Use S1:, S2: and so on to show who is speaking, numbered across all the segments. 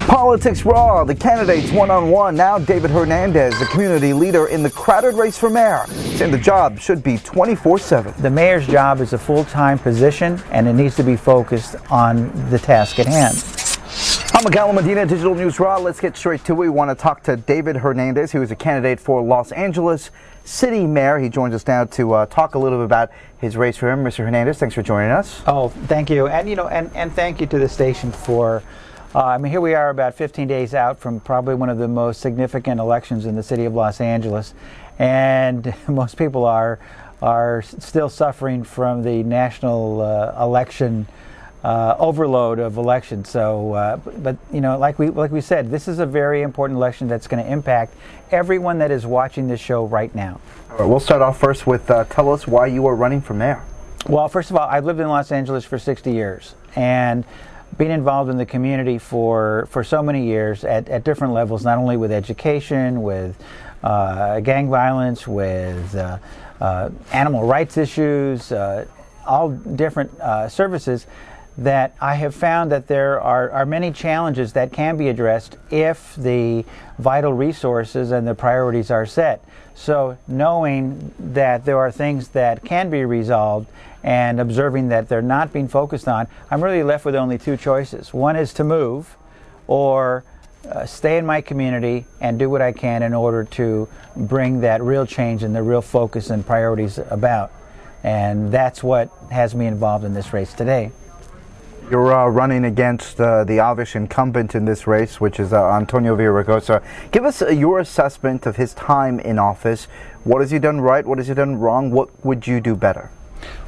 S1: Politics Raw, the candidates one-on-one. Now David Hernandez, the community leader in the crowded race for mayor, saying the job should be 24/7.
S2: The mayor's job is a full-time position, and it needs to be focused on the task at hand.
S1: I'm Miguel Medina, Digital News Raw. Let's get straight to it. We want to talk to David Hernandez, who is a candidate for Los Angeles City Mayor. He joins us now to talk a little bit about his race for him. Mr. Hernandez, thanks for joining us.
S2: Oh, thank you, and and thank you to the station for. Here we are about 15 days out from probably one of the most significant elections in the city of Los Angeles, and most people are still suffering from the national election overload of elections. So, but like we said, this is a very important election that's going to impact everyone that is watching this show right now.
S1: All right, we'll start off first with tell us why you are running for mayor.
S2: Well, first of all, I've lived in Los Angeles for 60 years, and been involved in the community for so many years at different levels, not only with education, with gang violence, with animal rights issues, all different services, that I have found that there are many challenges that can be addressed if the vital resources and the priorities are set. So knowing that there are things that can be resolved and observing that they're not being focused on, I'm really left with only two choices. One is to move, or stay in my community and do what I can in order to bring that real change and the real focus and priorities about. And that's what has me involved in this race today.
S1: You're running against the obvious incumbent in this race, which is Antonio Villaraigosa. Give us your assessment of his time in office. What has he done right? What has he done wrong? What would you do better?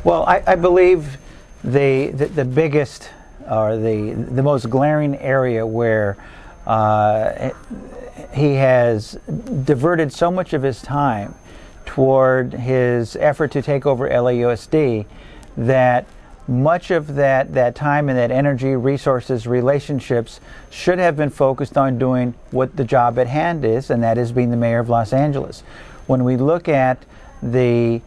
S2: Well, I believe the biggest or the most glaring area where he has diverted so much of his time toward his effort to take over LAUSD that much of that time and that energy, resources, relationships should have been focused on doing what the job at hand is, and that is being the mayor of Los Angeles. When we look at the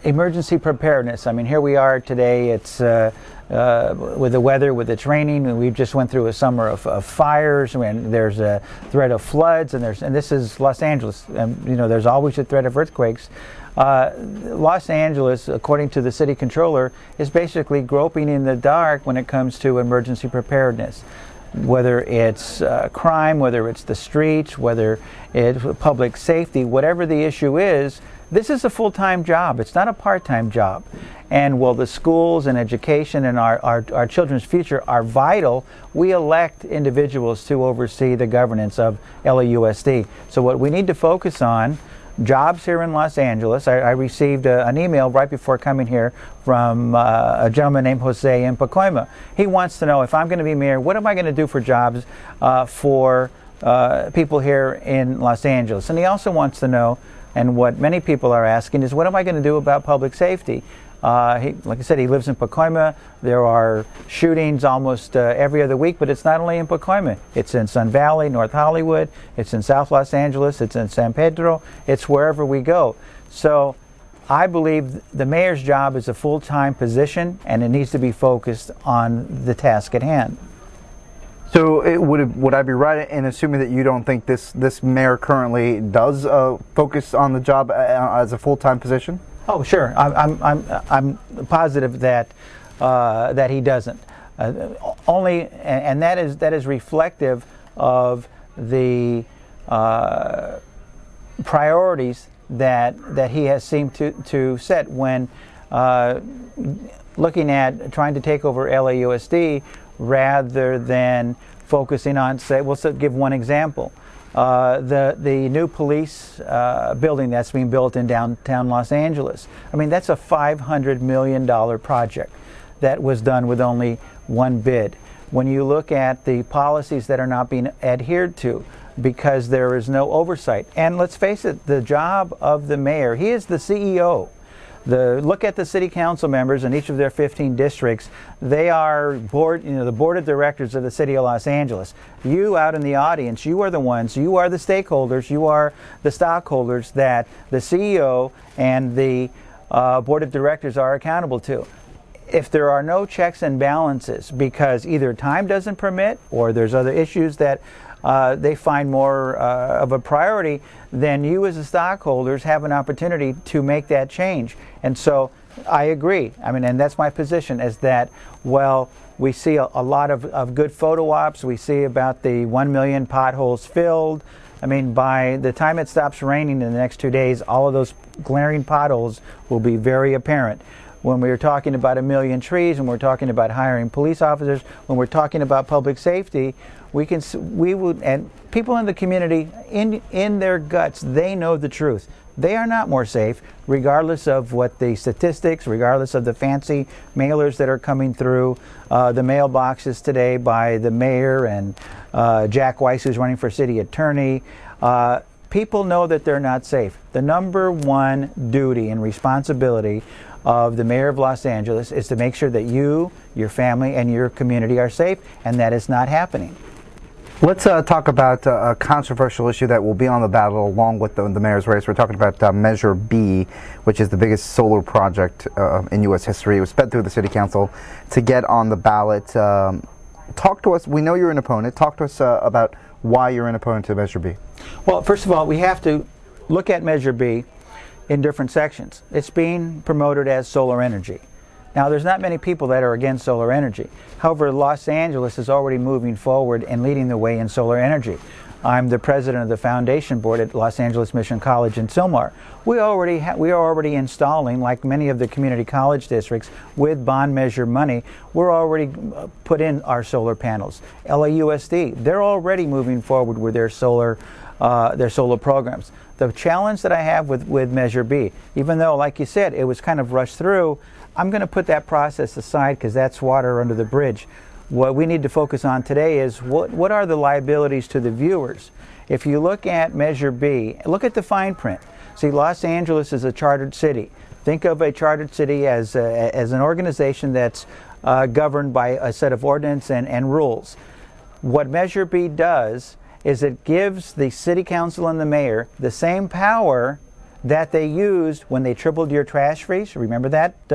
S2: emergency preparedness, I mean, here we are today, it's with the weather, with the training, and we just went through a summer of fires, and there's a threat of floods, and this is Los Angeles, and there's always a threat of earthquakes. Los Angeles, according to the city controller, is basically groping in the dark when it comes to emergency preparedness. Whether it's crime, whether it's the streets, whether it's public safety, whatever the issue is, this is a full-time job. It's not a part-time job. And while the schools and education and our children's future are vital, we elect individuals to oversee the governance of LAUSD. So what we need to focus on, jobs here in Los Angeles. I received an email right before coming here from a gentleman named Jose in Pacoima. He wants to know, if I'm going to be mayor, what am I going to do for jobs for people here in Los Angeles? And he also wants to know, and what many people are asking, is what am I going to do about public safety? Like I said, he lives in Pacoima. There are shootings almost every other week, but it's not only in Pacoima. It's in Sun Valley, North Hollywood, it's in South Los Angeles, it's in San Pedro, it's wherever we go. So I believe the mayor's job is a full-time position, and it needs to be focused on the task at hand.
S1: So would I be right in assuming that you don't think this mayor currently does focus on the job as a full-time position?
S2: Oh, sure. I'm positive that that he doesn't. Only, and that is reflective of the priorities that he has seemed to set when looking at trying to take over LAUSD rather than focusing on, say, we'll give one example. The new police building that's being built in downtown Los Angeles. I mean, that's a $500 million project that was done with only one bid. When you look at the policies that are not being adhered to because there is no oversight, and let's face it, the job of the mayor, he is the CEO. Look at the city council members in each of their 15 districts. They are the board of directors of the city of Los Angeles. You out in the audience, you are the ones, you are the stakeholders, you are the stockholders that the CEO and the board of directors are accountable to. if there are no checks and balances because either time doesn't permit or there's other issues that they find more of a priority, then you as the stockholders have an opportunity to make that change. And so I agree. I mean, and that's my position, is that, well, we see a lot of good photo ops. We see about the 1 million potholes filled. I mean, by the time it stops raining in the next 2 days, all of those glaring potholes will be very apparent. When we're talking about 1 million trees, and we're talking about hiring police officers, when we're talking about public safety, and people in the community, in their guts, they know the truth. They are not more safe, regardless of what the statistics, regardless of the fancy mailers that are coming through the mailboxes today by the mayor and Jack Weiss, who's running for city attorney. People know that they're not safe. The number one duty and responsibility of the mayor of Los Angeles is to make sure that you, your family, and your community are safe, and that is not happening.
S1: Let's talk about a controversial issue that will be on the ballot along with the mayor's race. We're talking about Measure B, which is the biggest solar project in U.S. history. It was sped through the city council to get on the ballot. Talk to us. We know you're an opponent. Talk to us about why you're an opponent to Measure B.
S2: Well, first of all, we have to look at Measure B in different sections. It's being promoted as solar energy. Now, there's not many people that are against solar energy. However, Los Angeles is already moving forward and leading the way in solar energy. I'm the president of the foundation board at Los Angeles Mission College in Sylmar. We are already installing, like many of the community college districts, with bond measure money. We're already put in our solar panels. LAUSD, they're already moving forward with their solar programs. The challenge that I have with Measure B, even though, like you said, it was kind of rushed through, I'm going to put that process aside because that's water under the bridge. What we need to focus on today is what are the liabilities to the viewers. If you look at Measure B, look at the fine print. See, Los Angeles is a chartered city. Think of a chartered city as an organization that's governed by a set of ordinance and rules. What Measure B does is it gives the city council and the mayor the same power that they used when they tripled your trash fees. Remember that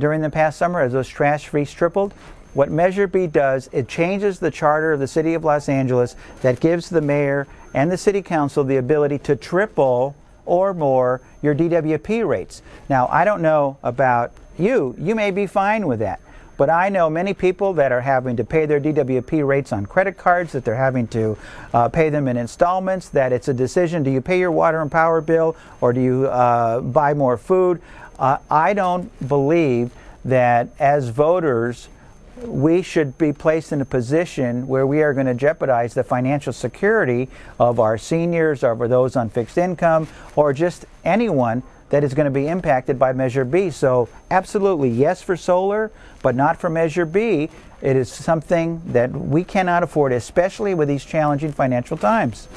S2: during the past summer as those trash fees tripled? What Measure B does, it changes the charter of the city of Los Angeles that gives the mayor and the city council the ability to triple or more your DWP rates. Now, I don't know about you. You may be fine with that. But I know many people that are having to pay their DWP rates on credit cards, that they're having to pay them in installments, that it's a decision, do you pay your water and power bill or do you buy more food? I don't believe that as voters we should be placed in a position where we are going to jeopardize the financial security of our seniors, or those on fixed income, or just anyone that is going to be impacted by Measure B. So absolutely yes for solar, but not for Measure B. It is something that we cannot afford, especially with these challenging financial times.